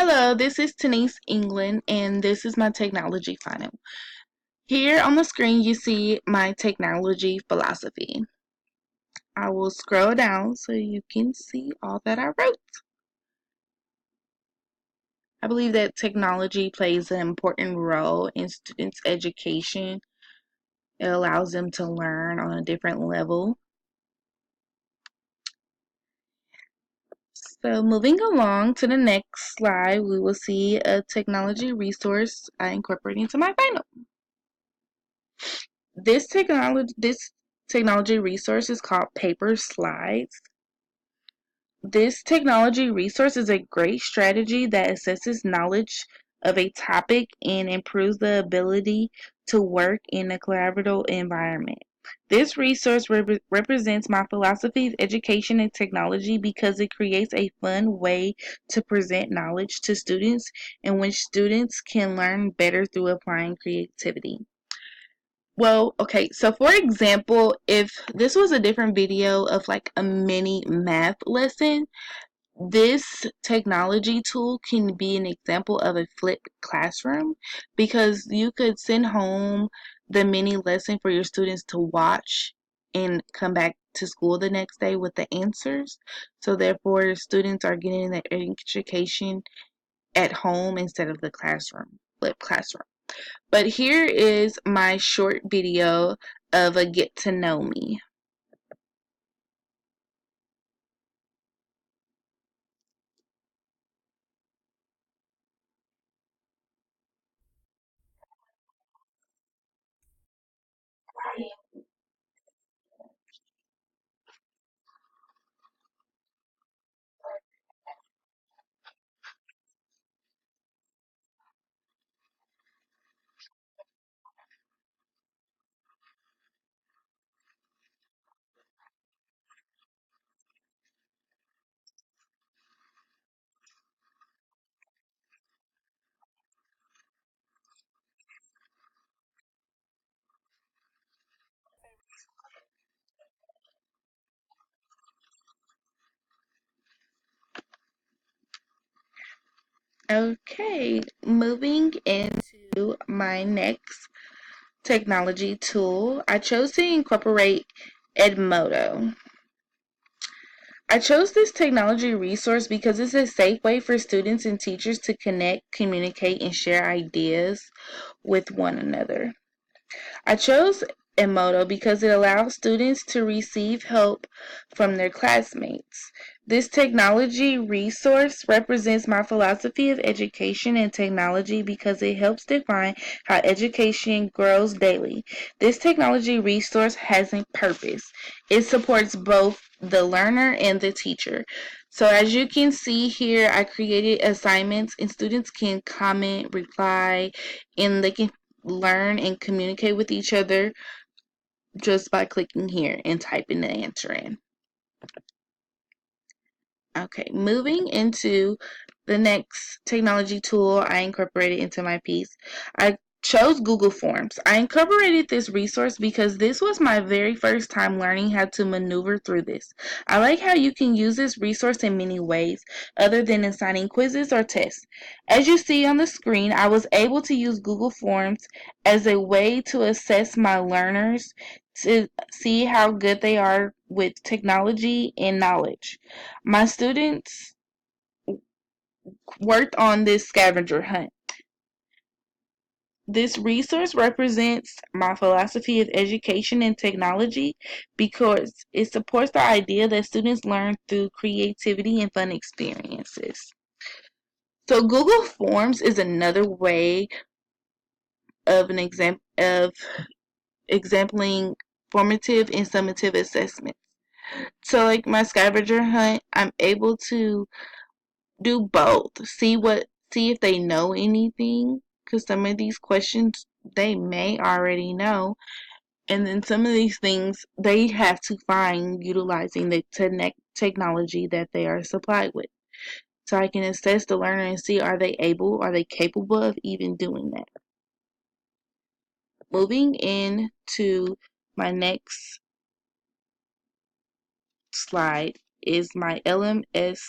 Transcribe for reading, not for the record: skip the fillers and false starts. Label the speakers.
Speaker 1: Hello, this is Tenise England, and this is my technology final. Here on the screen, you see my technology philosophy. I will scroll down so you can see all that I wrote. I believe that technology plays an important role in students' education. It allows them to learn on a different level. So moving along to the next slide, we will see a technology resource I incorporate into my final. This technology resource is called Paper Slides. This technology resource is a great strategy that assesses knowledge of a topic and improves the ability to work in a collaborative environment. This resource represents my philosophy of education and technology because it creates a fun way to present knowledge to students in which students can learn better through applying creativity. Well, okay, so for example, if this was a different video of like a mini math lesson, this technology tool can be an example of a flipped classroom because you could send home the mini lesson for your students to watch and come back to school the next day with the answers. So therefore, students are getting their education at home instead of the classroom, flipped classroom. But here is my short video of a get to know me. Okay, moving into my next technology tool, I chose to incorporate Edmodo. I chose this technology resource because it's a safe way for students and teachers to connect, communicate, and share ideas with one another. I chose Emoto because it allows students to receive help from their classmates. This technology resource represents my philosophy of education and technology because it helps define how education grows daily. This technology resource has a purpose. It supports both the learner and the teacher. So as you can see here, I created assignments and students can comment, reply, and they can learn and communicate with each other just by clicking here and typing the answer in. Okay, moving into the next technology tool I incorporated into my piece. I chose Google Forms. I incorporated this resource because this was my very first time learning how to maneuver through this. I like how you can use this resource in many ways other than assigning quizzes or tests. As you see on the screen, I was able to use Google Forms as a way to assess my learners to see how good they are with technology and knowledge. My students worked on this scavenger hunt. This resource represents my philosophy of education and technology because it supports the idea that students learn through creativity and fun experiences. So Google Forms is another way of an example of exempling formative and summative assessments. So like my scavenger hunt, I'm able to do both. See if they know anything, because some of these questions they may already know, and then some of these things they have to find utilizing the technology that they are supplied with. So I can assess the learner and see are they capable of even doing that. Moving into my next slide is my LMS